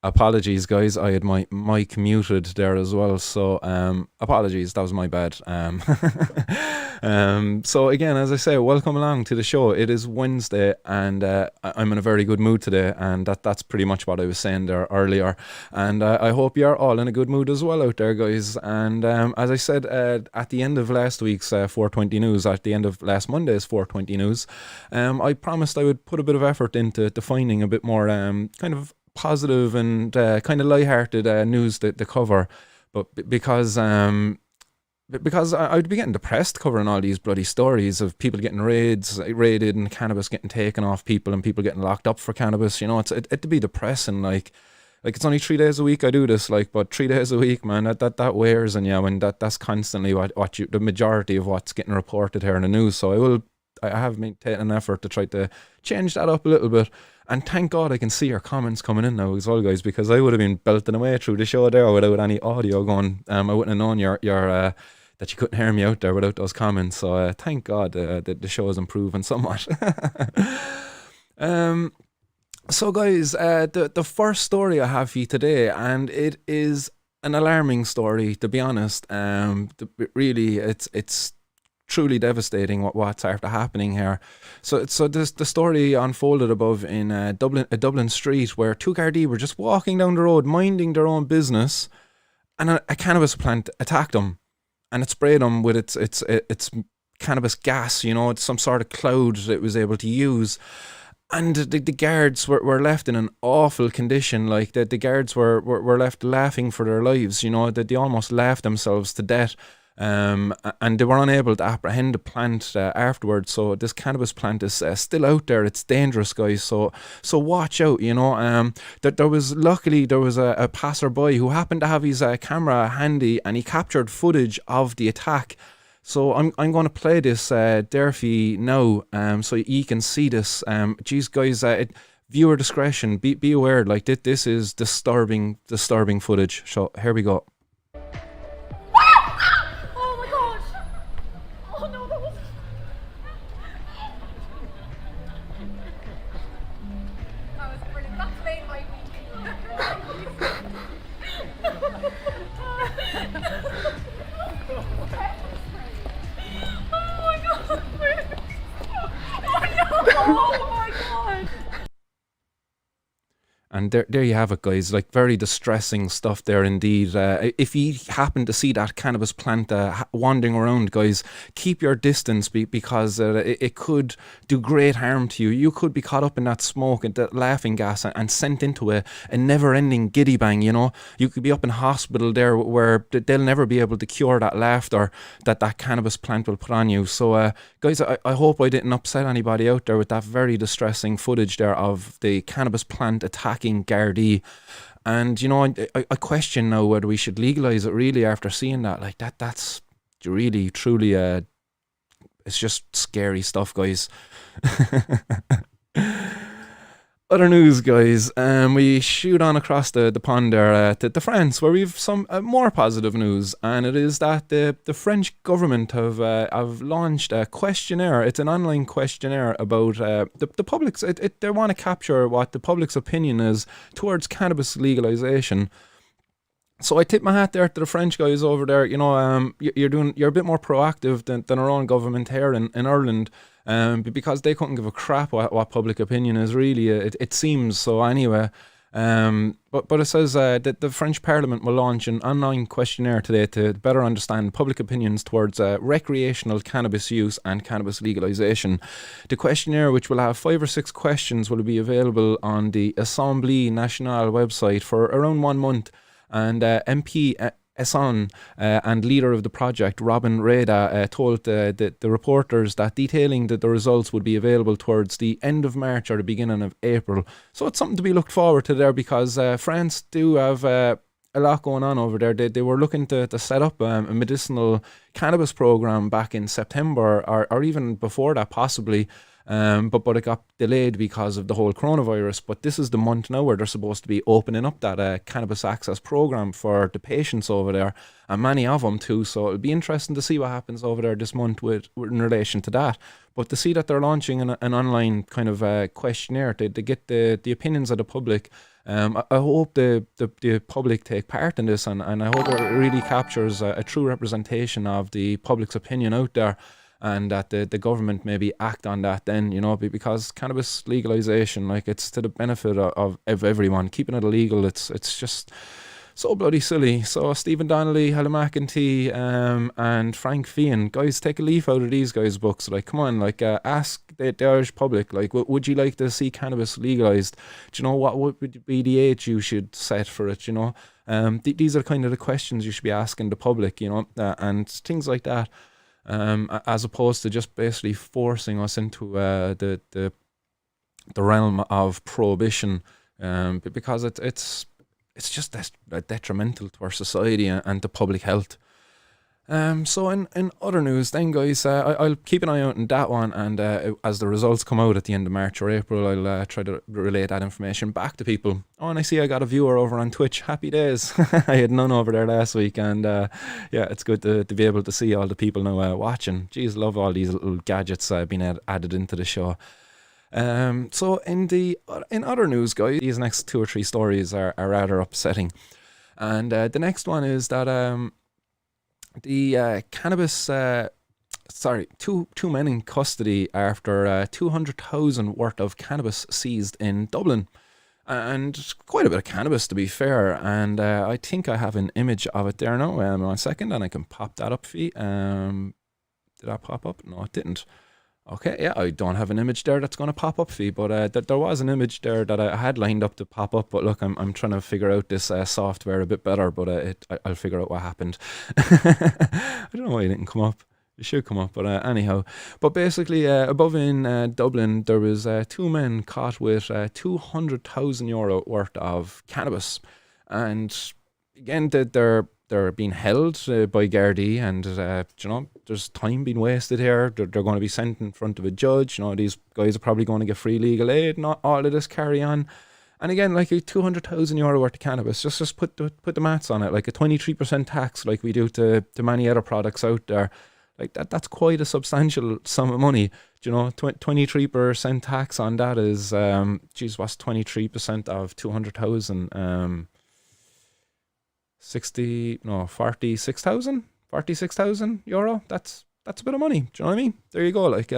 Apologies, guys. I had my mic muted there as well. So, apologies. That was my bad. So again, as I say, welcome along to the show. It is Wednesday, and I'm in a very good mood today, and that's pretty much what I was saying there earlier. And I hope you're all in a good mood as well out there, guys. And as I said at the end of last week's 420 news, at the end of last Monday's 420 news, I promised I would put a bit of effort into finding a bit more kind of positive and kind of light-hearted news to cover, but because I'd be getting depressed covering all these bloody stories of people getting raided and cannabis getting taken off people and people getting locked up for cannabis. You know, it'd be depressing. Like it's only 3 days a week I do this, like, but 3 days a week, man, that wears on you, and that's constantly what the majority of what's getting reported here in the news. So I have made an effort to try to change that up a little bit. And thank God I can see your comments coming in now as well, guys, because I would have been belting away through the show there without any audio going. I wouldn't have known your that you couldn't hear me out there without those comments. So thank God that the show is improving somewhat. So guys, the first story I have for you today, and it is an alarming story, to be honest. Really, it's truly devastating what's after happening here. So the story unfolded above in a Dublin street where two Gardai were just walking down the road, minding their own business, and a cannabis plant attacked them, and it sprayed them with its cannabis gas. You know, it's some sort of cloud that it was able to use. And the guards were left in an awful condition. Like the guards were left laughing for their lives. You know, that they almost laughed themselves to death. And they were unable to apprehend the plant afterwards. So this cannabis plant is still out there. It's dangerous, guys. So watch out. You know, there was a passerby who happened to have his camera handy, and he captured footage of the attack. So I'm going to play this there for you now, so you can see this. Geez, guys, viewer discretion. Be aware. Like this is disturbing footage. So here we go. And there you have it, guys. Like, very distressing stuff there indeed. If you happen to see that cannabis plant wandering around, guys, keep your distance because it could do great harm to you. You could be caught up in that smoke and that laughing gas and sent into a never-ending giddy bang, you know. You could be up in hospital there where they'll never be able to cure that laughter that cannabis plant will put on you. So, guys, I hope I didn't upset anybody out there with that very distressing footage there of the cannabis plant attacking Gardai. And you know, I question now whether we should legalise it really after seeing that. Like that's really truly it's just scary stuff, guys. Other news, guys. We shoot on across the pond there to France, where we've some more positive news, and it is that the French government have launched a questionnaire. It's an online questionnaire about the public's. They want to capture what the public's opinion is towards cannabis legalisation. So I tip my hat there to the French guys over there. You know, you're a bit more proactive than our own government here in Ireland. Because they couldn't give a crap what public opinion is really, it seems. So anyway, but it says that the French Parliament will launch an online questionnaire today to better understand public opinions towards recreational cannabis use and cannabis legalisation. The questionnaire, which will have 5 or 6 questions, will be available on the Assemblée Nationale website for around 1 month. And MP Esson and leader of the project, Robin Reda, told the reporters that detailing the results would be available towards the end of March or the beginning of April. So it's something to be looked forward to there, because France do have a lot going on over there. They were looking to set up a medicinal cannabis program back in September or even before that possibly. But it got delayed because of the whole coronavirus. But this is the month now where they're supposed to be opening up that cannabis access program for the patients over there, and many of them too. So it'll be interesting to see what happens over there this month with in relation to that. But to see that they're launching an online kind of questionnaire to get the opinions of the public. I hope the public take part in this, and I hope it really captures a true representation of the public's opinion out there, and that the government maybe act on that then, because cannabis legalization, like, it's to the benefit of everyone. Keeping it illegal, it's just so bloody silly. So Stephen Donnelly, Helen McEntee, and Frank Fian, guys, take a leaf out of these guys' books. Like, come on, like, ask the Irish public, like, would you like to see cannabis legalised? Do you know what would be the age you should set for it? These are kind of the questions you should be asking the public, and things like that. As opposed to just basically forcing us into the realm of prohibition, because it's just detrimental to our society and to public health. So in other news then, guys, I'll keep an eye out on that one, and as the results come out at the end of March or April, I'll try to relay that information back to people. Oh, and I see I got a viewer over on Twitch. Happy days. I had none over there last week, and yeah, it's good to be able to see all the people now watching. Jeez, love all these little gadgets being added into the show. So in other news, guys, these next 2 or 3 stories are rather upsetting, and the next one is that the cannabis, two men in custody after 200,000 worth of cannabis seized in Dublin, and quite a bit of cannabis, to be fair. And I think I have an image of it there now. 1 second, and I can pop that up for you. Did that pop up? No, it didn't. Okay, yeah, I don't have an image there that's going to pop up for you, but there was an image there that I had lined up to pop up, but look, I'm trying to figure out this software a bit better, but I'll figure out what happened. I don't know why it didn't come up. It should come up, but anyhow. But basically, above in Dublin, there was 2 men caught with €200,000 worth of cannabis, and again, they're being held by Gardai, and there's time being wasted here. They're going to be sent in front of a judge. These guys are probably going to get free legal aid, not all of this carry on. And again, like, a €200,000 worth of cannabis, just put the maths on it, like a 23% tax, like we do to many other products out there. Like, that's quite a substantial sum of money. 23% tax on that is, what's 23% of 200,000? 46,000 euro. That's a bit of money. Do you know what I mean? There you go. Like,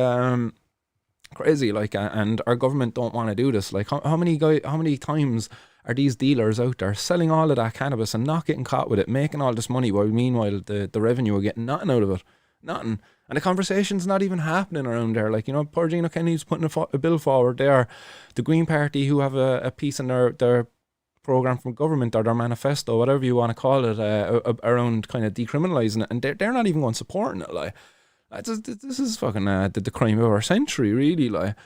crazy. Like, and our government don't want to do this. Like, how many times are these dealers out there selling all of that cannabis and not getting caught with it, making all this money, while meanwhile the revenue are getting nothing out of it, nothing. And the conversation's not even happening around there. Like, poor Gina Kenny's putting a bill forward there. The Green Party, who have a piece in their program from government, or their manifesto, whatever you want to call it, around kind of decriminalising it, and they're not even going supporting it. Like, this is fucking the crime of our century, really. Like,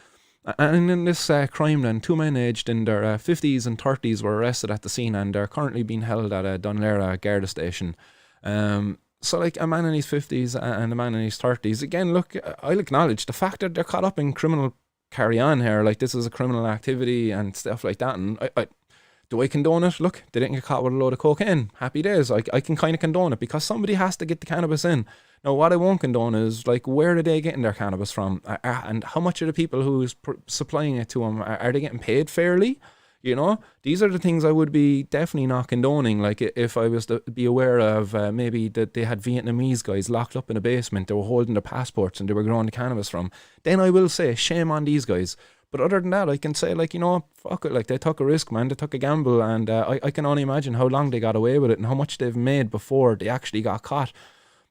and in this crime, then 2 men aged in their 50s and 30s were arrested at the scene, and they're currently being held at Dunlera Garda station. So, like, a man in his 50s and a man in his 30s. Again, look, I'll acknowledge the fact that they're caught up in criminal carry on here. Like, this is a criminal activity and stuff like that, and do I condone it? Look, they didn't get caught with a load of cocaine. Happy days. I can kind of condone it, because somebody has to get the cannabis in. Now, what I won't condone is, like, where are they getting their cannabis from? And how much are the people who's supplying it to them, are they getting paid fairly? These are the things I would be definitely not condoning. Like, if I was to be aware of maybe that they had Vietnamese guys locked up in a basement, they were holding their passports and they were growing the cannabis from, then I will say, shame on these guys. But other than that, I can say, like, fuck it, like, they took a risk, man, they took a gamble, and I can only imagine how long they got away with it and how much they've made before they actually got caught.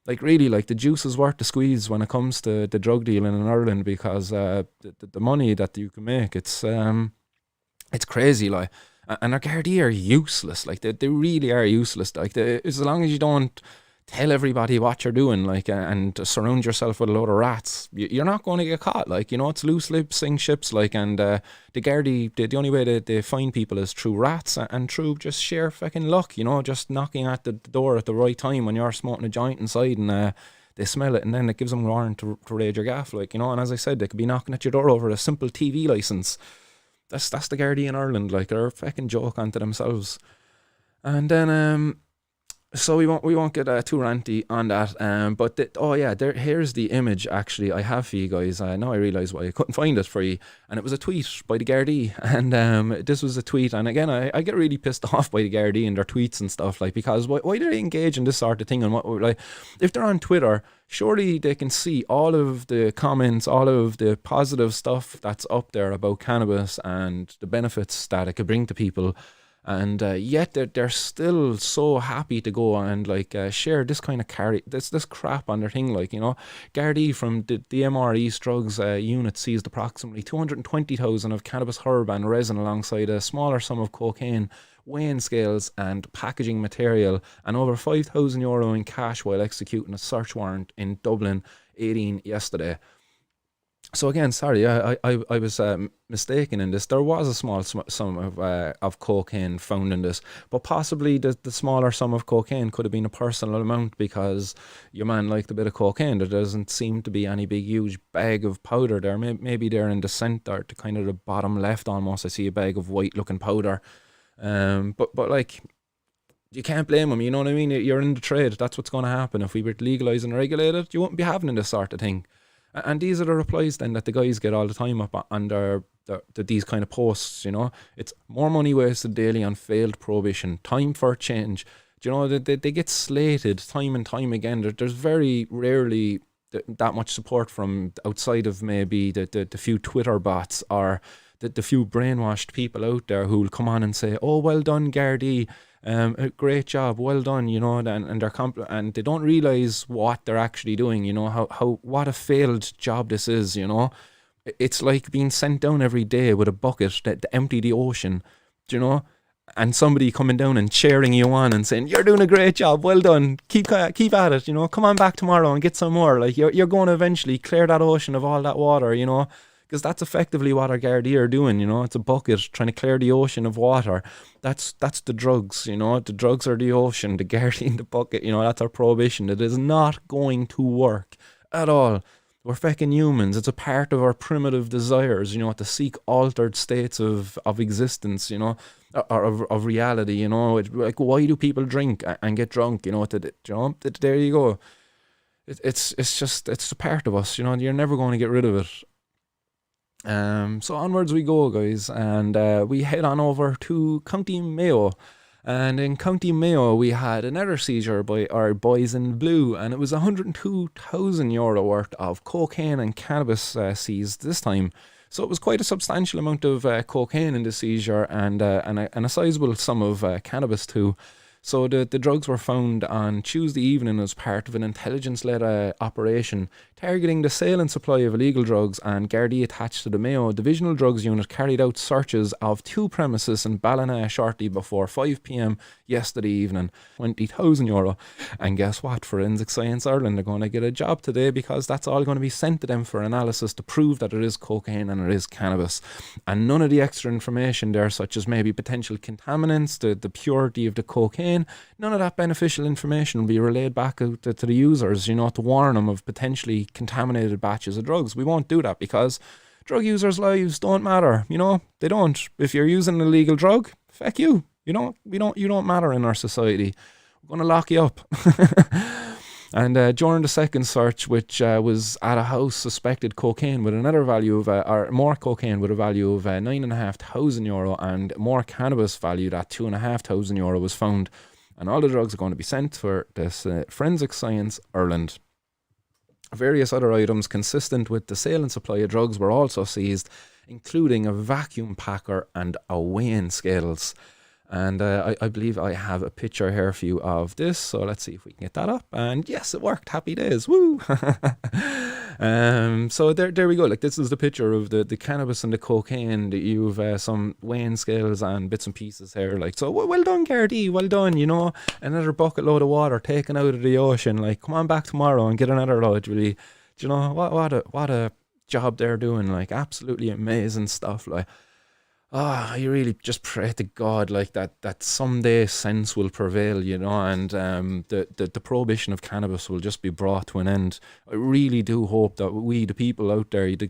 Like, really, like, the juice is worth the squeeze when it comes to the drug dealing in Ireland, because the money that you can make, it's crazy, like. And our Gardaí are useless, like, they really are useless. Like, as long as you don't tell everybody what you're doing, like, and surround yourself with a load of rats, you're not going to get caught. Like, it's loose lips sink ships, like, and the Gardaí, the only way they find people is through rats and through just sheer fucking luck, just knocking at the door at the right time when you're smoking a joint inside, and they smell it, and then it gives them warrant to raid your gaff, like, you know. And as I said, they could be knocking at your door over a simple TV license. That's the Gardaí in Ireland, like, they're a fucking joke unto themselves. And then so we won't get too ranty on that. But here's the image actually I have for you guys. Now I realise why I couldn't find it for you, and it was a tweet by the Gardaí. And this was a tweet, and again I get really pissed off by the Gardaí and their tweets and stuff, like, because why do they engage in this sort of thing? And what, like, if they're on Twitter, surely they can see all of the comments, all of the positive stuff that's up there about cannabis and the benefits that it could bring to people. And yet they're still so happy to go and like share this kind of this crap on their thing, like, you know. Gardaí from the MRE's drugs unit seized approximately 220,000 of cannabis herb and resin alongside a smaller sum of cocaine, weighing scales and packaging material, and over €5,000 in cash while executing a search warrant in Dublin 18 yesterday. So again, sorry, I was mistaken in this. There was a small sum of cocaine found in this, but possibly the smaller sum of cocaine could have been a personal amount, because your man liked a bit of cocaine. There doesn't seem to be any big huge bag of powder there. Maybe they're in the centre, to kind of the bottom left almost. I see a bag of white looking powder. But like, you can't blame them, you know what I mean? You're in the trade. That's what's going to happen. If we were to legalise and regulate it, you wouldn't be having this sort of thing. And these are the replies then that the guys get all the time up on these kind of posts, you know. It's more money wasted daily on failed prohibition, time for change. Do you know, they get slated time and time again. There's very rarely that much support from outside of maybe the few Twitter bots or the few brainwashed people out there who will come on and say, oh, well done, Gardaí. A great job, well done, you know, and they're and they don't realise what they're actually doing, you know, how what a failed job this is, you know. It's like being sent down every day with a bucket to empty the ocean, do you know, and somebody coming down and cheering you on and saying, you're doing a great job, well done, keep at it, you know, come on back tomorrow and get some more. Like, you're going to eventually clear that ocean of all that water, you know. Because that's effectively what our Gardaí are doing, you know. It's a bucket trying to clear the ocean of water. That's the drugs, you know. The drugs are the ocean, the Gardaí in the bucket, you know. That's our prohibition. It is not going to work at all. We're fucking humans. It's a part of our primitive desires, you know, to seek altered states of existence, you know, or of reality, you know. Like, why do people drink and get drunk, you know? There you go. It's a part of us, you know. You're never going to get rid of it. So onwards we go, guys, and we head on over to County Mayo. And in County Mayo we had another seizure by our boys in blue, and it was €102,000 worth of cocaine and cannabis seized this time. So it was quite a substantial amount of cocaine in the seizure, and a sizable sum of cannabis too. So the drugs were found on Tuesday evening as part of an intelligence-led operation targeting the sale and supply of illegal drugs, and Gardaí attached to the Mayo Divisional Drugs Unit carried out searches of 2 premises in Ballina shortly before 5 p.m. yesterday evening. €20,000. And guess what? Forensic Science Ireland are going to get a job today, because that's all going to be sent to them for analysis to prove that it is cocaine and it is cannabis. And none of the extra information there, such as maybe potential contaminants, the purity of the cocaine, none of that beneficial information will be relayed back out to the users, you know, to warn them of potentially contaminated batches of drugs. We won't do that, because drug users' lives don't matter, you know. They don't. If you're using an illegal drug, fuck you. You don't matter in our society. We're going to lock you up. And during the second search, which was at a house, suspected cocaine with another value of, or more cocaine with a value of €9,500 and more cannabis valued at €2,500 was found. And all the drugs are going to be sent for this Forensic Science Ireland. Various other items consistent with the sale and supply of drugs were also seized, including a vacuum packer and a weighing scales. And I believe I have a picture here for you of this, so let's see if we can get that up. And yes, it worked. Happy days. Woo! So there we go. Like, this is the picture of the cannabis and the cocaine. You've some weighing scales and bits and pieces here. Like, so well done, Gardaí. Well done. You know, another bucket load of water taken out of the ocean. Like, come on back tomorrow and get another load. Really, do you know what a job they're doing? Like, absolutely amazing stuff. Like, I really just pray to God like that someday sense will prevail, and the prohibition of cannabis will just be brought to an end. I really do hope that we, the people out there, the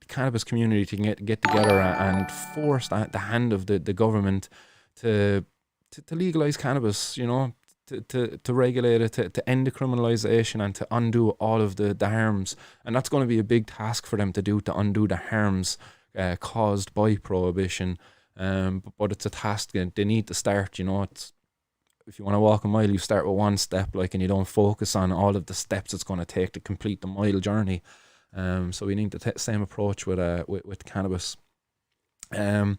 cannabis community, can get together and force the hand of the government to to legalize cannabis, to regulate it, to end the criminalization and to undo all of the harms. And that's going to be a big task for them to do, to undo the harms caused by prohibition. But it's a task that they need to start. It's, if you want to walk a mile, you start with one step, like, and you don't focus on all of the steps it's going to take to complete the mile journey. So we need the same approach with cannabis. Um,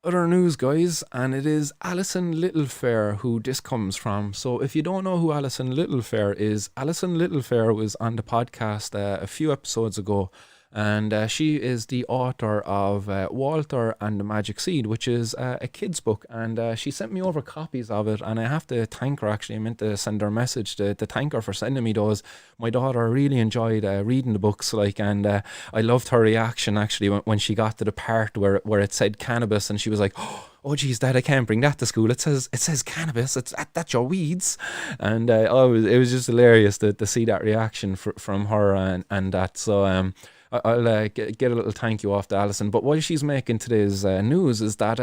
Other news, guys, and it is Alison Littlefair who this comes from. So if you don't know who Alison Littlefair is, Alison Littlefair was on the podcast a few episodes ago, and she is the author of Walter and the Magic Seed, which is a kid's book, and she sent me over copies of it, and I have to thank her. Actually, I meant to send her a message to thank her for sending me those. My daughter really enjoyed reading the books, like, and I loved her reaction actually when she got to the part where it said cannabis, and she was like, "Oh geez, Dad, I can't bring that to school. It says cannabis. That's your weeds." And it was just hilarious to see that reaction from her and that. So I'll get a little thank you off to Alison. But while she's making today's news is that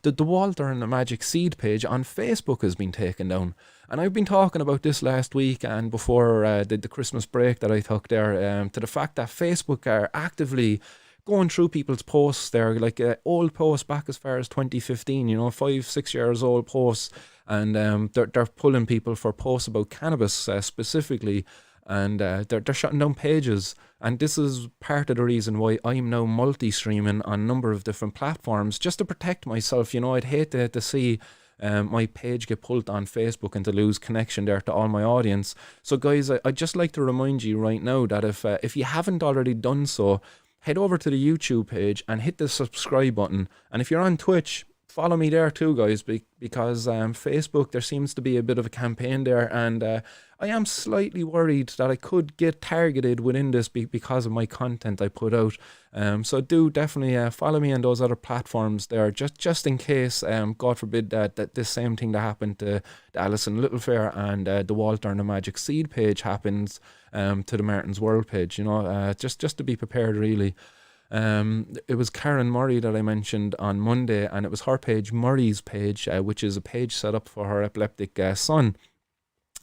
the Walter and the Magic Seed page on Facebook has been taken down. And I've been talking about this last week and before the Christmas break that I took there, to the fact that Facebook are actively going through people's posts there, like old posts back as far as 2015, 5-6 years old posts, and they're pulling people for posts about cannabis specifically, and they're shutting down pages. And this is part of the reason why I'm now multi-streaming on a number of different platforms, just to protect myself. I'd hate to see my page get pulled on Facebook and to lose connection there to all my audience. So guys, I'd just like to remind you right now that if you haven't already done so, head over to the YouTube page and hit the subscribe button. And if you're on Twitch, follow me there too, guys, because Facebook, there seems to be a bit of a campaign there, and I am slightly worried that I could get targeted within this because of my content I put out. So do definitely follow me on those other platforms there, just in case, God forbid, that this same thing that happened to Alison Littlefair and the Walter and the Magic Seed page happens to the Martin's World page. Just to be prepared, really. It was Karen Murray that I mentioned on Monday, and it was her page, Murray's page, which is a page set up for her epileptic son.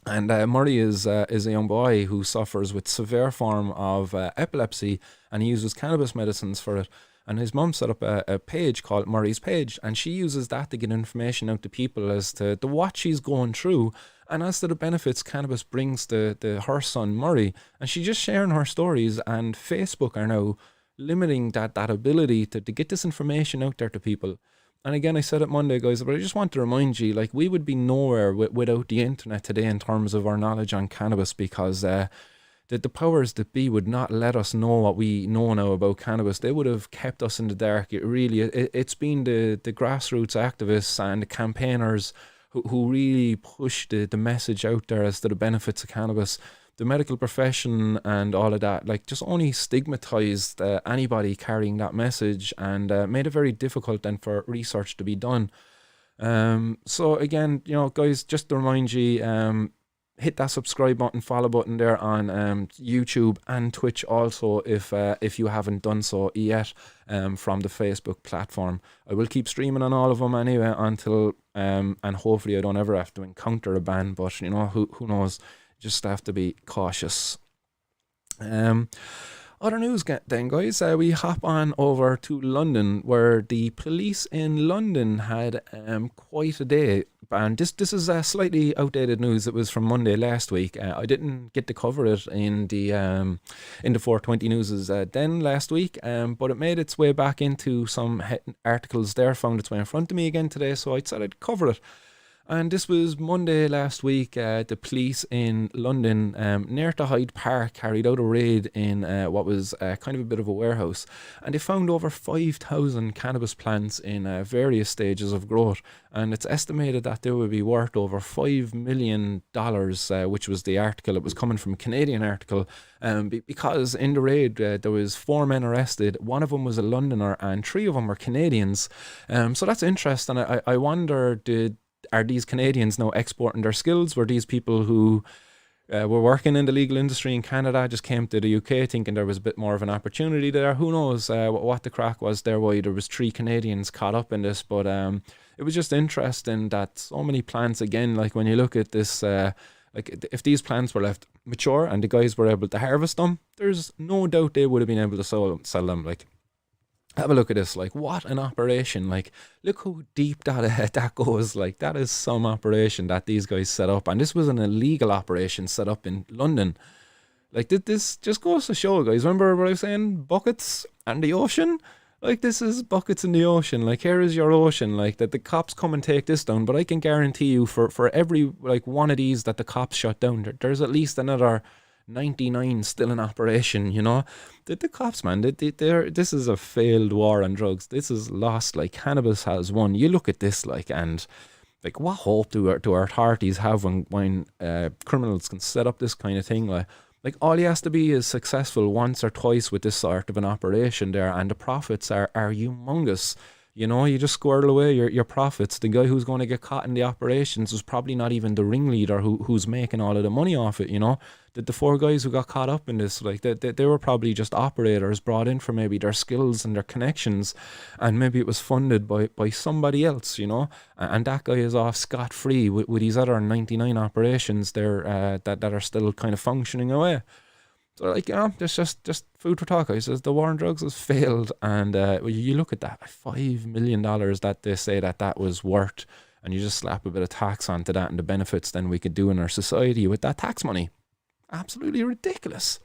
And Murray is a young boy who suffers with severe form of epilepsy, and he uses cannabis medicines for it. And his mum set up a page called Murray's Page, and she uses that to get information out to people as to what she's going through and as to the benefits cannabis brings to her son Murray. And she's just sharing her stories, and Facebook are now limiting that ability to get this information out there to people. And again, I said it Monday, guys, but I just want to remind you, like, we would be nowhere without the internet today in terms of our knowledge on cannabis, because the powers that be would not let us know what we know now about cannabis. They would have kept us in the dark. It's been the grassroots activists and the campaigners who really push the message out there as to the benefits of cannabis. The medical profession and all of that, like, just only stigmatized anybody carrying that message, and made it very difficult then for research to be done. So again, guys, just to remind you, hit that subscribe button, follow button there on YouTube and Twitch also, if you haven't done so yet, from the Facebook platform. I will keep streaming on all of them anyway until and hopefully I don't ever have to encounter a ban, but who knows. Just have to be cautious. Other news then, guys, we hop on over to London, where the police in London had quite a day. And this is slightly outdated news. It was from Monday last week. I didn't get to cover it in the 420 News then last week, but it made its way back into some articles there, found its way in front of me again today, so I said I'd cover it. And this was Monday last week. The police in London, near to Hyde Park, carried out a raid in what was kind of a bit of a warehouse. And they found over 5,000 cannabis plants in various stages of growth. And it's estimated that they would be worth over $5 million, which was the article. It was coming from a Canadian article. Because in the raid, there was 4 men arrested. One of them was a Londoner and 3 of them were Canadians. So that's interesting. I wonder, are these Canadians now exporting their skills? Were these people who were working in the legal industry in Canada, just came to the UK thinking there was a bit more of an opportunity there? Who knows what the crack was there, why there was 3 Canadians caught up in this. But it was just interesting that so many plants, again, like when you look at this, like if these plants were left mature and the guys were able to harvest them, there's no doubt they would have been able to sell them. Like, have a look at this, like what an operation. Like, look how deep that goes. Like, that is some operation that these guys set up, and this was an illegal operation set up in London. Like, this just goes to show, guys, remember what I was saying, buckets and the ocean? Like, this is buckets in the ocean. Like, here is your ocean. Like, that the cops come and take this down, but I can guarantee you for every like one of these that the cops shut down, there's at least another 99 still in operation, you know. The cops, man, this is a failed war on drugs. This is lost. Like, cannabis has won. You look at this, like, and like, what hope do our authorities have when criminals can set up this kind of thing? Like all he has to be is successful once or twice with this sort of an operation there, and the profits are humongous. You know, you just squirrel away your profits. The guy who's going to get caught in the operations is probably not even the ringleader who's making all of the money off it, you know. The 4 guys who got caught up in this, like, they were probably just operators brought in for maybe their skills and their connections, and maybe it was funded by somebody else, you know. And that guy is off scot-free with these other 99 operations there that are still kind of functioning away. So, like, you know, there's just food for talk. He says the war on drugs has failed, and you look at that, $5 million that they say that was worth, and you just slap a bit of tax onto that and the benefits then we could do in our society with that tax money. Absolutely ridiculous.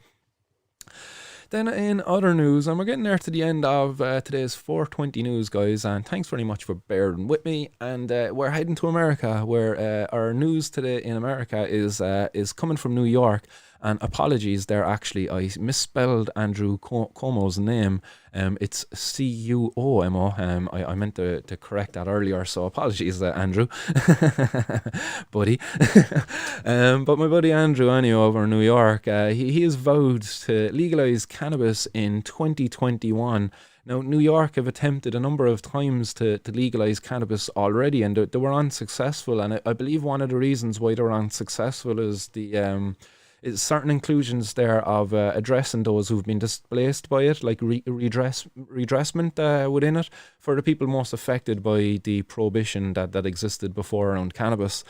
Then in other news, and we're getting there to the end of today's 420 news, guys, and thanks very much for bearing with me. And we're heading to America, where our news today in America is coming from New York. And apologies there, actually, I misspelled Andrew Cuomo's name. It's Cuomo. I meant to correct that earlier, so apologies, Andrew, buddy. But my buddy Andrew, anyway, over in New York, he has vowed to legalise cannabis in 2021. Now, New York have attempted a number of times to legalise cannabis already, and they were unsuccessful. And I believe one of the reasons why they were unsuccessful is is certain inclusions there of addressing those who've been displaced by it, like redressment within it, for the people most affected by the prohibition that existed before around cannabis.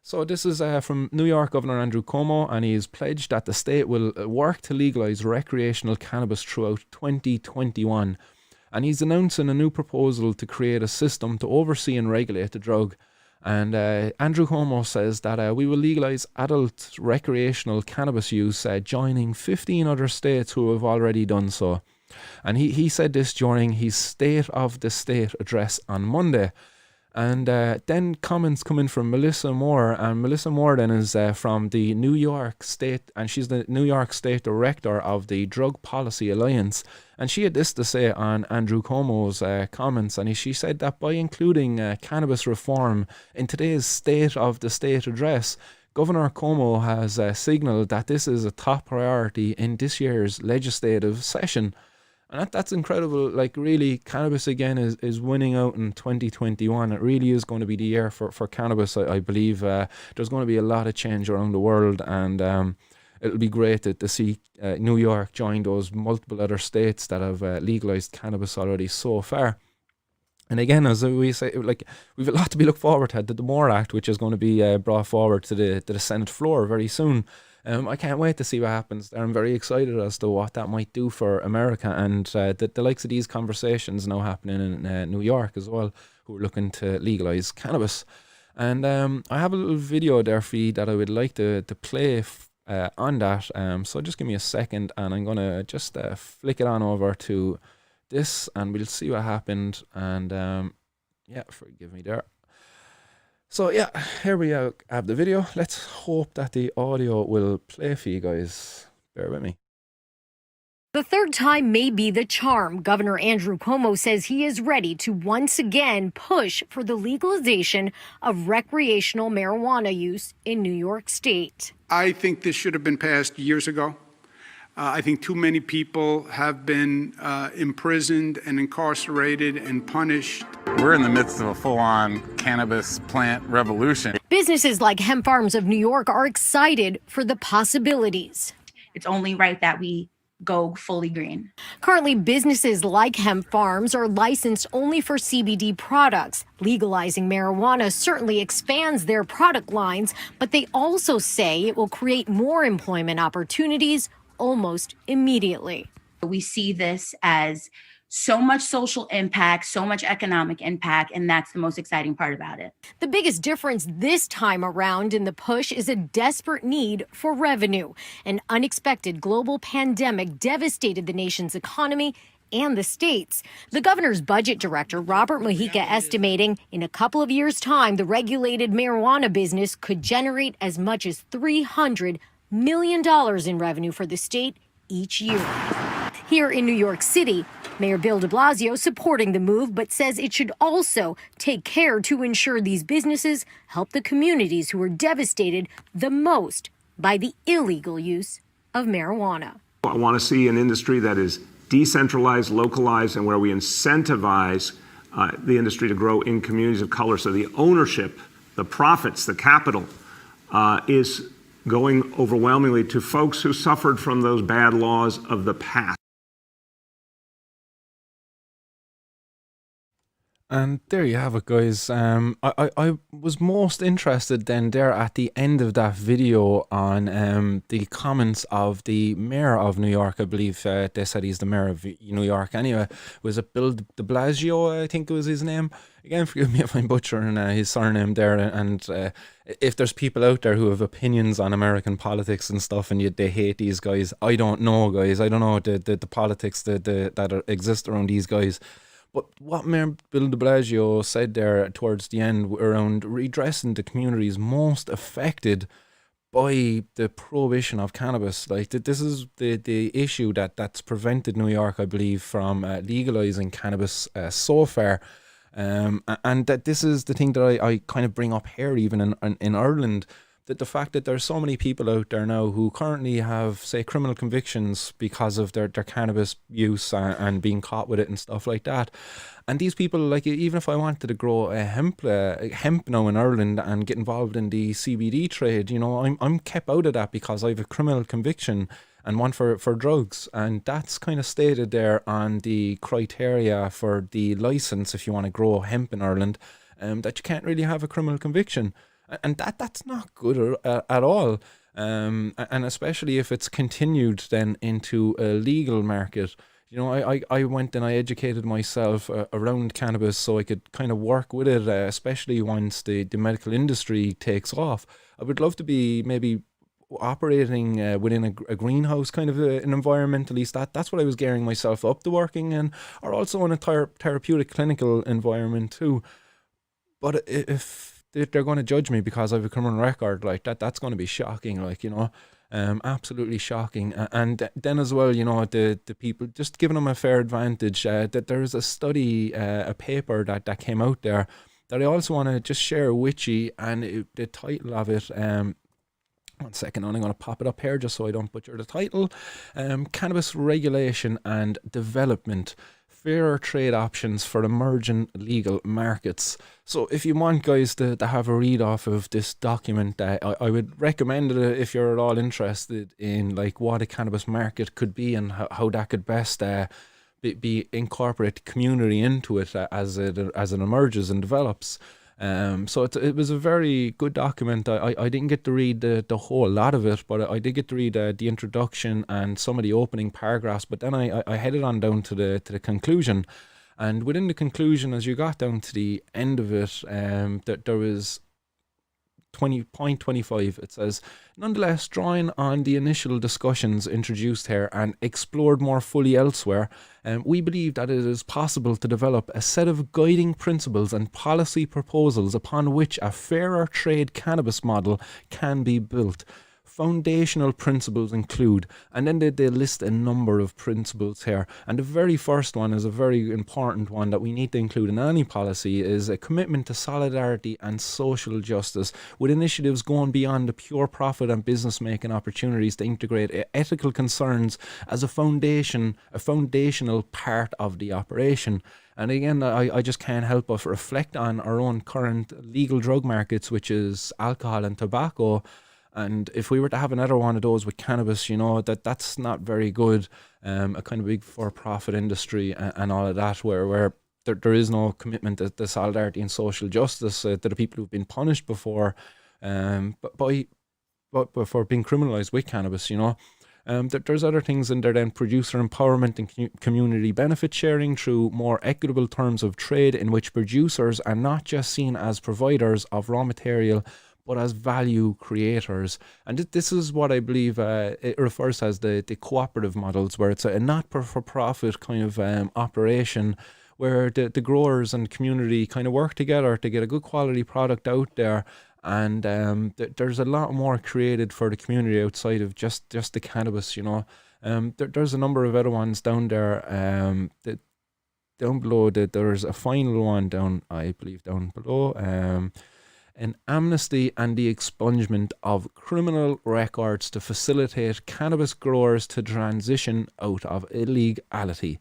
So this is from New York Governor Andrew Cuomo, and he's pledged that the state will work to legalise recreational cannabis throughout 2021. And he's announcing a new proposal to create a system to oversee and regulate the drug. And Andrew Cuomo says that we will legalise adult recreational cannabis use, joining 15 other states who have already done so. And he said this during his State of the State address on Monday. And then comments come in from Melissa Moore, and Melissa Moore then is from the New York State, and she's the New York State Director of the Drug Policy Alliance. And she had this to say on Andrew Cuomo's comments, and she said that by including cannabis reform in today's State of the State address, Governor Cuomo has signalled that this is a top priority in this year's legislative session. And that's incredible. Like, really, cannabis again is winning out in 2021. It really is going to be the year for cannabis. I believe there's going to be a lot of change around the world, and it'll be great to see New York join those multiple other states that have legalized cannabis already so far. And again, as we say, like, we've a lot to be look forward to. The MORE Act, which is going to be brought forward to the Senate floor very soon. I can't wait to see what happens there. I'm very excited as to what that might do for America, and the likes of these conversations now happening in New York as well, who are looking to legalise cannabis. And I have a little video there for you that I would like to play on that. So just give me a second, and I'm going to just flick it on over to this, and we'll see what happened. And yeah, forgive me there. So yeah, here we have the video. Let's hope that the audio will play for you guys. Bear with me. The third time may be the charm. Governor Andrew Cuomo says he is ready to once again push for the legalization of recreational marijuana use in New York State. I think this should have been passed years ago. I think too many people have been imprisoned and incarcerated and punished. We're in the midst of a full-on cannabis plant revolution. Businesses like Hemp Farms of New York are excited for the possibilities. It's only right that we go fully green. Currently, businesses like Hemp Farms are licensed only for CBD products. Legalizing marijuana certainly expands their product lines, but they also say it will create more employment opportunities almost immediately. We see this as so much social impact, so much economic impact, and that's the most exciting part about it. The biggest difference this time around in the push is a desperate need for revenue. An unexpected global pandemic devastated the nation's economy and the states. The governor's budget director, Robert Mujica, estimating in a couple of years' time, the regulated marijuana business could generate as much as $300 million in revenue for the state each year. Here in New York City, Mayor Bill de Blasio supporting the move, but says it should also take care to ensure these businesses help the communities who are devastated the most by the illegal use of marijuana. I want to see an industry that is decentralized, localized, and where we incentivize the industry to grow in communities of color. So the ownership, the profits, the capital is going overwhelmingly to folks who suffered from those bad laws of the past. And there you have it, guys. I was most interested then there at the end of that video on the comments of the mayor of New York. I believe they said he's the mayor of New York anyway. Was it Bill de Blasio, I think it was his name? Again, forgive me if I'm butchering his surname there. And if there's people out there who have opinions on American politics and stuff and they hate these guys, I don't know, guys. I don't know the politics that exist around these guys. But what Mayor Bill de Blasio said there towards the end around redressing the communities most affected by the prohibition of cannabis, like this is the issue that's prevented New York, I believe, from legalizing cannabis so far. And that this is the thing that I kind of bring up here, even in Ireland, that the fact that there's so many people out there now who currently have, say, criminal convictions because of their cannabis use and being caught with it and stuff like that. And these people, like, even if I wanted to grow a hemp now in Ireland and get involved in the CBD trade, you know, I'm kept out of that because I have a criminal conviction and one for drugs. And that's kind of stated there on the criteria for the license if you want to grow hemp in Ireland, that you can't really have a criminal conviction. And that's not good at all. And especially if it's continued then into a legal market. You know, I went and I educated myself around cannabis so I could kind of work with it, especially once the medical industry takes off. I would love to be maybe operating within a greenhouse kind of an environment. At least that's what I was gearing myself up to working in, or also in a therapeutic clinical environment too. But if they're going to judge me because I have a criminal record like that's going to be shocking, like, you know, absolutely shocking. And then as well, you know, the people, just giving them a fair advantage, that there is a study, a paper that came out there that I also want to just share with you, and the title of it, 1 second, I'm going to pop it up here just so I don't butcher the title. Cannabis Regulation and Development, Fairer Trade Options for Emerging Legal Markets. So if you want, guys, to have a read off of this document, I would recommend it if you're at all interested in like what a cannabis market could be and how that could best be incorporate community into it as it emerges and develops. So it was a very good document. I didn't get to read the whole lot of it, but I did get to read the introduction and some of the opening paragraphs. But then I headed on down to the conclusion, and within the conclusion, as you got down to the end of it, there was 20.25, it says, nonetheless, drawing on the initial discussions introduced here and explored more fully elsewhere, we believe that it is possible to develop a set of guiding principles and policy proposals upon which a fairer trade cannabis model can be built. Foundational principles include, and then they list a number of principles here, and the very first one is a very important one that we need to include in any policy, is a commitment to solidarity and social justice, with initiatives going beyond the pure profit and business making opportunities to integrate ethical concerns as a foundational part of the operation. And again, I just can't help but reflect on our own current legal drug markets, which is alcohol and tobacco. And if we were to have another one of those with cannabis, that's not very good. A kind of big for-profit industry and all of that, where there is no commitment to solidarity and social justice to the people who've been punished before, but for being criminalised with cannabis. There's other things in there then: producer empowerment and community benefit sharing through more equitable terms of trade, in which producers are not just seen as providers of raw material, but as value creators. And this is what I believe it refers to as the cooperative models, where it's a not-for-profit kind of operation, where the growers and community kind of work together to get a good quality product out there. And there's a lot more created for the community outside of just the cannabis, There's a number of other ones down there. Down below, there's a final one down below. An amnesty and the expungement of criminal records to facilitate cannabis growers to transition out of illegality.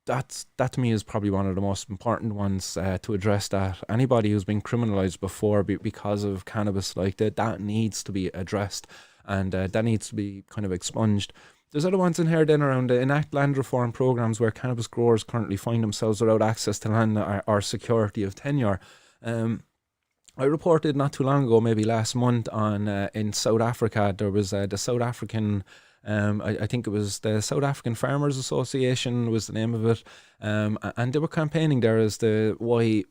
That to me is probably one of the most important ones to address that. Anybody who's been criminalised before because of cannabis like that needs to be addressed, and that needs to be kind of expunged. There's other ones in here then around enact land reform programs where cannabis growers currently find themselves without access to land or security of tenure. I reported not too long ago, maybe last month, on in South Africa, there was the South African, I think it was the South African Farmers Association was the name of it, and they were campaigning there as to why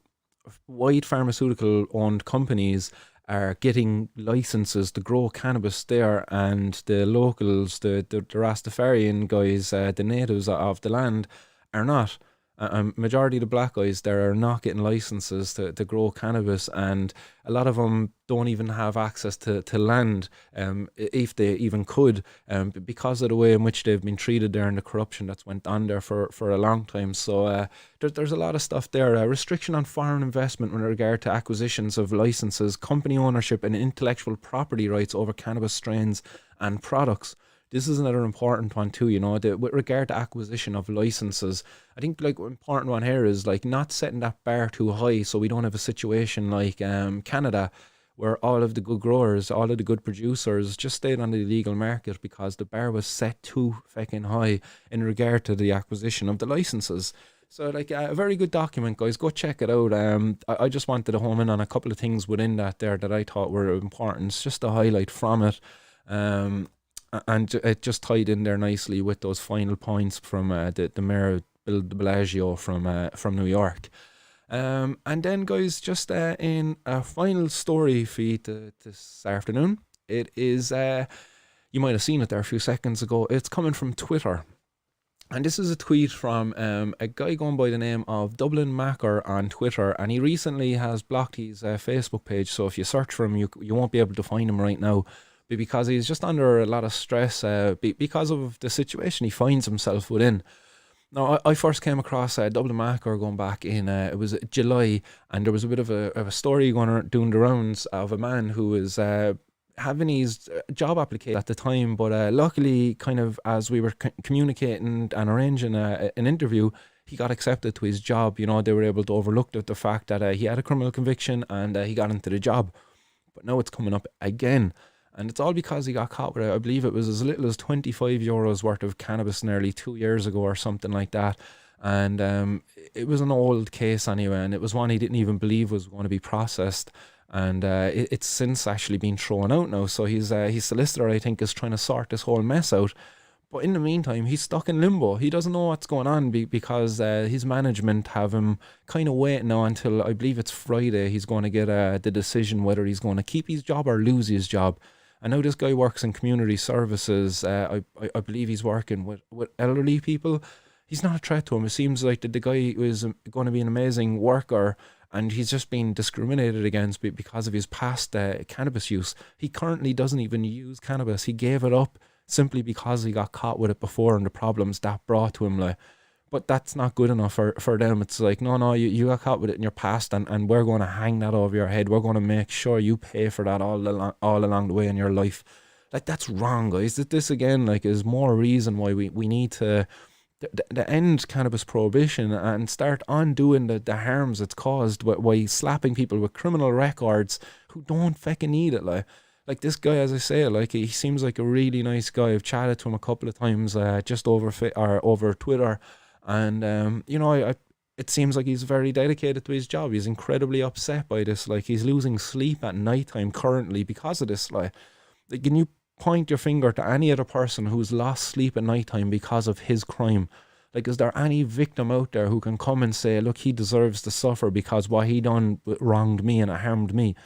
white pharmaceutical-owned companies are getting licenses to grow cannabis there, and the locals, the Rastafarian guys, the natives of the land, are not. Majority of the black guys there are not getting licenses to grow cannabis, and a lot of them don't even have access to land, if they even could, because of the way in which they've been treated there and the corruption that's went on there for a long time. So there's a lot of stuff there. Restriction on foreign investment with regard to acquisitions of licenses, company ownership and intellectual property rights over cannabis strains and products. This is another important one too, with regard to acquisition of licenses. I think an important one here is not setting that bar too high, so we don't have a situation like Canada, where all of the good growers, all of the good producers just stayed on the illegal market because the bar was set too fucking high in regard to the acquisition of the licenses. So a very good document, guys. Go check it out. I just wanted to home in on a couple of things within that there that I thought were important, just to highlight from it. And it just tied in there nicely with those final points from the Mayor Bill de Blasio from New York. And then, guys, just in a final story feed this afternoon, it is, you might have seen it there a few seconds ago, it's coming from Twitter. And this is a tweet from a guy going by the name of Dublin Macker on Twitter, and he recently has blocked his Facebook page, so if you search for him, you won't be able to find him right now, because he's just under a lot of stress because of the situation he finds himself within. Now, I first came across Dublin Macker going back in, it was July, and there was a bit of a story doing the rounds of a man who was having his job application at the time, but luckily, kind of as we were communicating and arranging an interview, he got accepted to his job. They were able to overlook the fact that he had a criminal conviction, and he got into the job. But now it's coming up again. And it's all because he got caught with, I believe it was as little as €25 worth of cannabis nearly 2 years ago or something like that. And it was an old case anyway, and it was one he didn't even believe was going to be processed. And it's since actually been thrown out now. So his solicitor, I think, is trying to sort this whole mess out. But in the meantime, he's stuck in limbo. He doesn't know what's going on because his management have him kind of waiting now until, I believe it's Friday, he's going to get the decision whether he's going to keep his job or lose his job. I know this guy works in community services. I believe he's working with elderly people. He's not a threat to him. It seems like the guy is going to be an amazing worker, and he's just been discriminated against because of his past cannabis use. He currently doesn't even use cannabis. He gave it up simply because he got caught with it before and the problems that brought to him. Like, but that's not good enough for them. It's like, no, you got caught with it in your past, and we're going to hang that over your head. We're going to make sure you pay for that all along the way in your life. Like, that's wrong, guys. This again, like, is more reason why we need to the end cannabis prohibition and start undoing the harms it's caused by slapping people with criminal records who don't fucking need it. Like this guy, as I say, like, he seems like a really nice guy. I've chatted to him a couple of times just over Twitter, and you know, it seems like he's very dedicated to his job. He's incredibly upset by this. Like, he's losing sleep at nighttime currently because of this. Like, can you point your finger to any other person who's lost sleep at nighttime because of his crime? Like, is there any victim out there who can come and say, look, he deserves to suffer because what he done wronged me and it harmed me?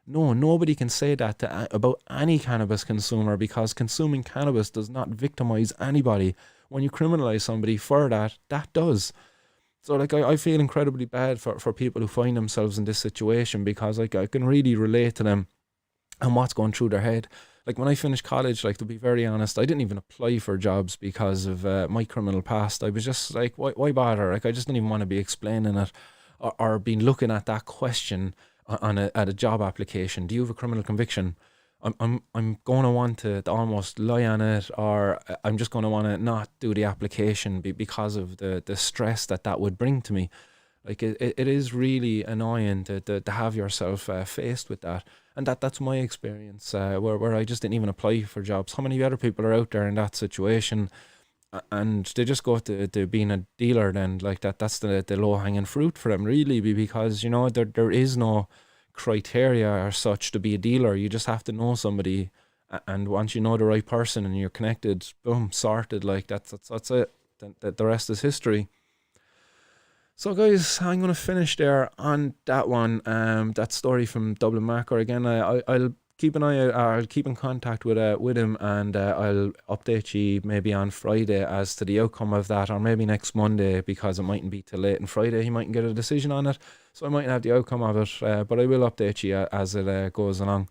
No, nobody can say that about any cannabis consumer, because consuming cannabis does not victimize anybody. When you criminalize somebody for that does. So, like, I feel incredibly bad for people who find themselves in this situation, because, like, I can really relate to them and what's going through their head. Like, when I finished college, like, to be very honest, I didn't even apply for jobs because of my criminal past. I was just like, why bother? Like, I just didn't even want to be explaining it or be looking at that question at a job application. Do you have a criminal conviction? I'm going to want to almost lie on it, or I'm just going to want to not do the application because of the stress that would bring to me. Like, it is really annoying to have yourself faced with that. And that's my experience, where I just didn't even apply for jobs. How many other people are out there in that situation, and they just go to being a dealer then? Like, that's the low-hanging fruit for them, really, because, you know, there is no criteria or such to be a dealer. You just have to know somebody, and once you know the right person and you're connected, boom, sorted. Like, that's it. The rest is history. So, guys, I'm going to finish there on that one. That story from Dublin Marker. Again, I'll keep an eye out. I'll keep in contact with him, and I'll update you maybe on Friday as to the outcome of that, or maybe next Monday, because it mightn't be till late on Friday. He mightn't get a decision on it, so I mightn't have the outcome of it. But I will update you as it goes along.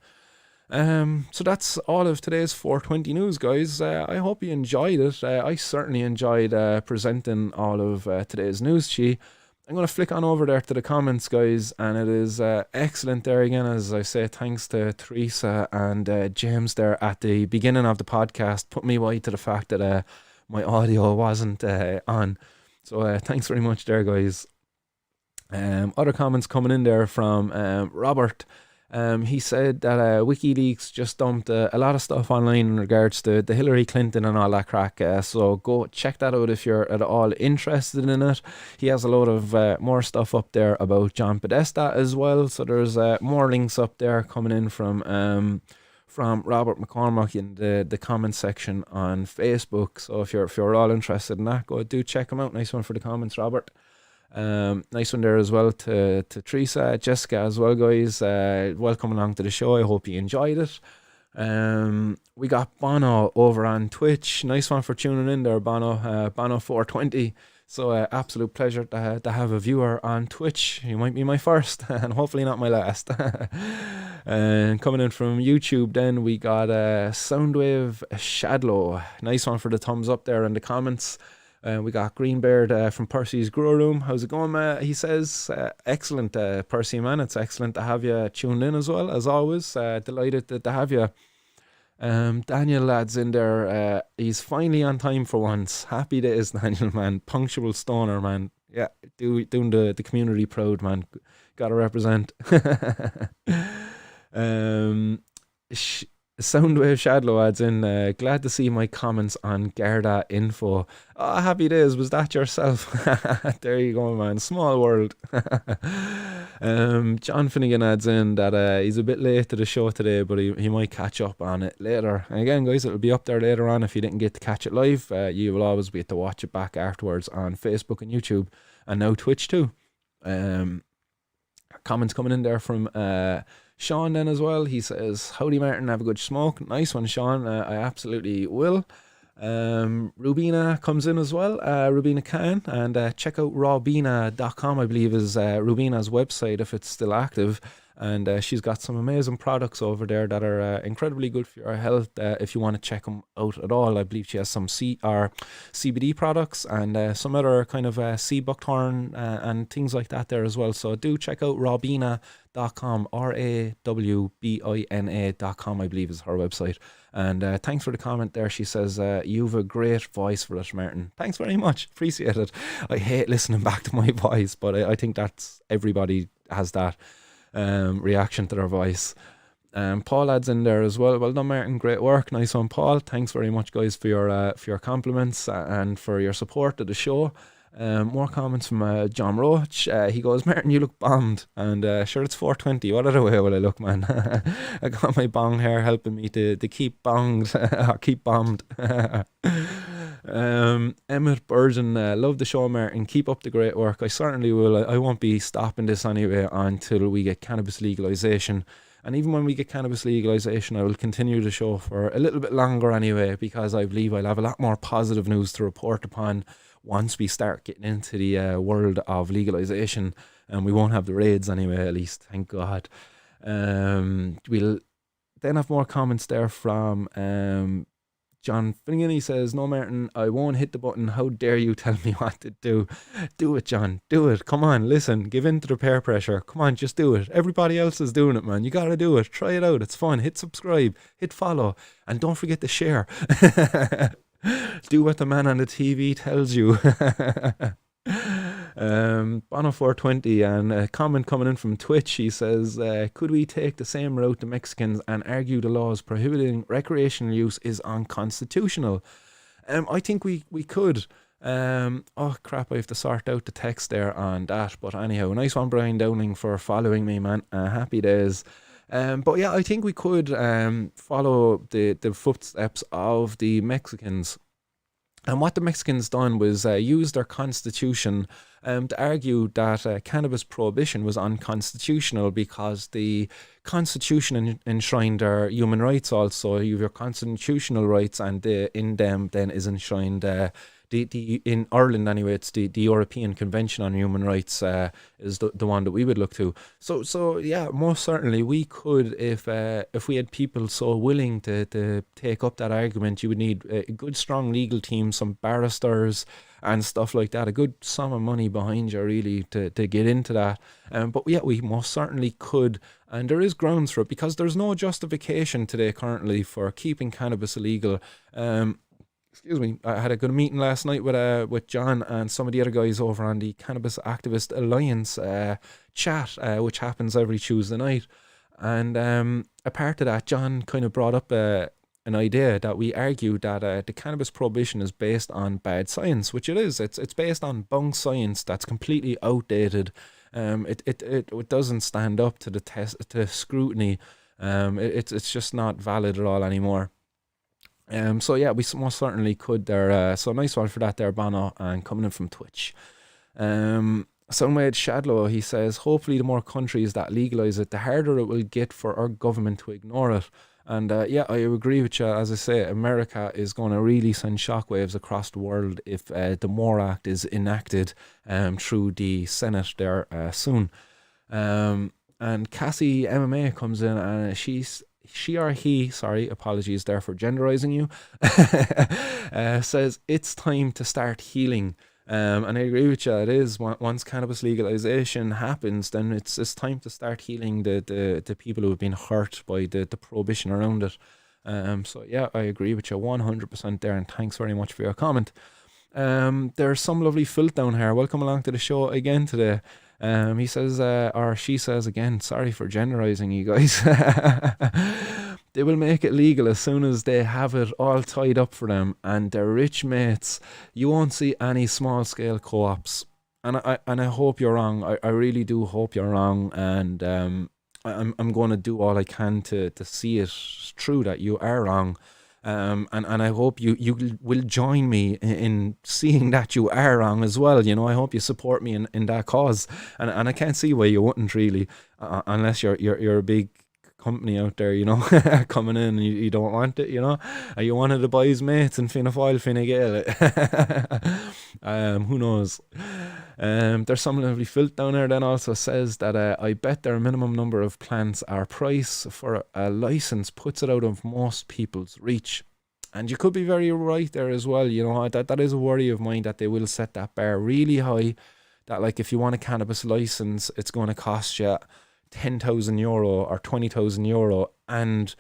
So that's all of today's 420 news, guys. I hope you enjoyed it. I certainly enjoyed presenting all of today's news to you. I'm going to flick on over there to the comments, guys, and it is excellent there again. As I say, thanks to Teresa and James there at the beginning of the podcast. Put me wide to the fact that my audio wasn't on. So thanks very much there, guys. Other comments coming in there from Robert. He said that WikiLeaks just dumped a lot of stuff online in regards to the Hillary Clinton and all that crack. So go check that out if you're at all interested in it. He has a load of more stuff up there about John Podesta as well. So there's more links up there coming in from Robert McCormack in the comment section on Facebook. So if you're all interested in that, go do check him out. Nice one for the comments, Robert. Nice one there as well to Teresa, Jessica as well, guys. Welcome along to the show. I hope you enjoyed it. We got Bono over on Twitch. Nice one for tuning in there, Bono. Bono 420. So absolute pleasure to have a viewer on Twitch. You might be my first and hopefully not my last. And coming in from YouTube, then we got Soundwave Shadlow. Nice one for the thumbs up there in the comments. We got Greenbeard from Percy's Grow Room. How's it going, he says? Excellent, Percy, man. It's excellent to have you tuned in as well, as always. Delighted to have you. Daniel, lad's in there. He's finally on time for once. Happy days, Daniel, man. Punctual stoner, man. Yeah, doing the community proud, man. Gotta represent. Soundwave Shadlow adds in, glad to see my comments on Garda info. Oh, happy days. Was that yourself? There you go, man. Small world. John Finnegan adds in that he's a bit late to the show today, but he might catch up on it later. And again, guys, it'll be up there later on if you didn't get to catch it live. You will always be able to watch it back afterwards on Facebook and YouTube, and now Twitch too. Comments coming in there from Sean then as well. He says, howdy Martin, have a good smoke. Nice one, Sean. I absolutely will. Rubina comes in as well, Rubina Khan, and check out rawbina.com, I believe is Rubina's website if it's still active, and she's got some amazing products over there that are incredibly good for your health. If you want to check them out at all, I believe she has some CBD products and some other kind of sea buckthorn and things like that there as well. So do check out rawbina.com, rawbina.com, I believe is her website. And thanks for the comment there. She says, you've a great voice for it, Martin. Thanks very much. Appreciate it. I hate listening back to my voice, but I think that's everybody has that reaction to their voice. Paul adds in there as well. Well done, Martin. Great work. Nice one, Paul. Thanks very much, guys, for your compliments and for your support of the show. More comments from John Roach. He goes, Martin, you look bombed. And sure, it's 4:20. What other way will I look, man? I got my bong hair helping me to keep bonged or keep bombed. Emmett Burgeon, love the show, Martin. Keep up the great work. I certainly will. I won't be stopping this anyway until we get cannabis legalisation. And even when we get cannabis legalisation, I will continue the show for a little bit longer anyway, because I believe I'll have a lot more positive news to report upon once we start getting into the world of legalisation, and we won't have the raids anyway, at least, thank God. We'll then have more comments there from John Finnegan. He says, no, Martin, I won't hit the button. How dare you tell me what to do? Do it, John. Do it. Come on, listen. Give in to the peer pressure. Come on, just do it. Everybody else is doing it, man. You gotta do it. Try it out. It's fun. Hit subscribe. Hit follow. And don't forget to share. Do what the man on the TV tells you. Bono420, and a comment coming in from Twitch. He says, could we take the same route to Mexicans and argue the laws prohibiting recreational use is unconstitutional? I think we could. Oh crap, I have to sort out the text there on that, but anyhow, nice one, Brian Downing, for following me, man. Happy days. But yeah, I think we could follow the footsteps of the Mexicans. And what the Mexicans done was use their constitution to argue that cannabis prohibition was unconstitutional, because the constitution enshrined their human rights also. You have your constitutional rights, and in them then is enshrined in Ireland anyway, it's the European Convention on Human Rights is the one that we would look to. So yeah, most certainly we could, if we had people so willing to take up that argument. You would need a good strong legal team, some barristers and stuff like that, a good sum of money behind you really to get into that. But yeah, we most certainly could, and there is grounds for it, because there's no justification today currently for keeping cannabis illegal. Excuse me, I had a good meeting last night with John and some of the other guys over on the Cannabis Activist Alliance chat, which happens every Tuesday night. And a part of that, John kind of brought up an idea that we argue that the cannabis prohibition is based on bad science, which it is. It's based on bunk science that's completely outdated. It doesn't stand up to the test, to scrutiny. It's just not valid at all anymore. So yeah, we most certainly could there. So nice one for that there, Bono, and coming in from Twitch. Soundwave Shadlow, he says, hopefully the more countries that legalise it, the harder it will get for our government to ignore it. And yeah, I agree with you. As I say, America is going to really send shockwaves across the world if the MORE Act is enacted through the Senate there soon. And Cassie MMA comes in, and she or he, sorry, apologies there for genderizing you, says it's time to start healing. And I agree with you, it is. Once cannabis legalization happens, then it's time to start healing the people who have been hurt by the prohibition around it. So yeah, I agree with you 100% there, and thanks very much for your comment. There's some lovely filth down here. Welcome along to the show again today. He says, or she says again, sorry for genderizing you guys. They will make it legal as soon as they have it all tied up for them and their rich mates. You won't see any small scale co-ops. And I hope you're wrong. I really do hope you're wrong. And I'm going to do all I can to see it through that you are wrong. And I hope you will join me in seeing that you are wrong as well. You know, I hope you support me in that cause. And I can't see why you wouldn't really, unless you're a big company out there, you know, coming in and you don't want it, you know. Are you one of the boys' mates in Fine Foil, Fine Gael? Who knows? There's some lovely filth down there then also says that I bet their minimum number of plants are price for a license puts it out of most people's reach. And you could be very right there as well, you know. That is a worry of mine, that they will set that bar really high, that like if you want a cannabis license it's going to cost you €10,000 or €20,000, and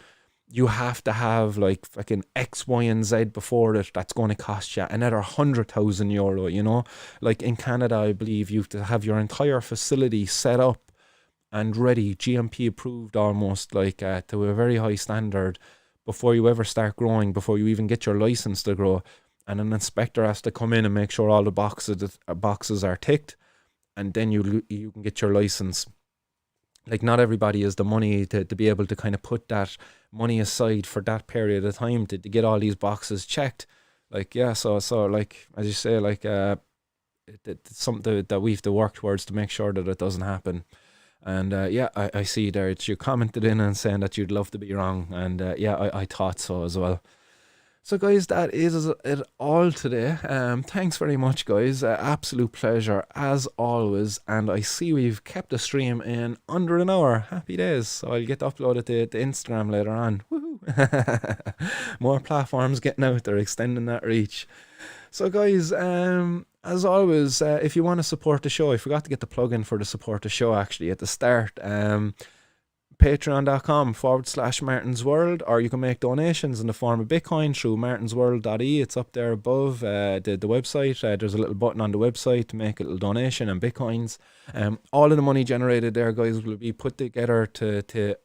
you have to have like fucking X, Y, and Z before it. That's going to cost you another €100,000. You know, like in Canada, I believe you have to have your entire facility set up and ready, GMP approved, almost like to a very high standard before you ever start growing, before you even get your license to grow. And an inspector has to come in and make sure all the boxes are ticked, and then you can get your license. Like, not everybody has the money to be able to kind of put that money aside for that period of time to get all these boxes checked. Like, yeah, so like, as you say, like, it's something that we have to work towards to make sure that it doesn't happen. And yeah, I see there, you commented in and saying that you'd love to be wrong. And yeah, I thought so as well. So guys, that is it all today. Thanks very much, guys. Absolute pleasure as always. And I see we've kept the stream in under an hour. Happy days. So I'll get to upload it to Instagram later on. Woohoo! More platforms getting out there, extending that reach. So guys, as always, if you want to support the show, I forgot to get the plug in for the support the show actually at the start. Patreon.com/Martin's World, or you can make donations in the form of Bitcoin through martinsworld.e. It's up there above the website. There's a little button on the website to make a little donation and Bitcoins. All of the money generated there, guys, will be put together to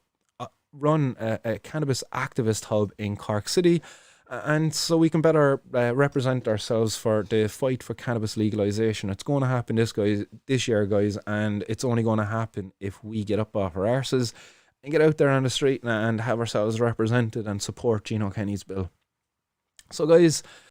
run a cannabis activist hub in Cork City. And so we can better represent ourselves for the fight for cannabis legalisation. It's going to happen this year, guys, and it's only going to happen if we get up off our arses and get out there on the street and have ourselves represented and support Gino Kenny's bill. So, guys,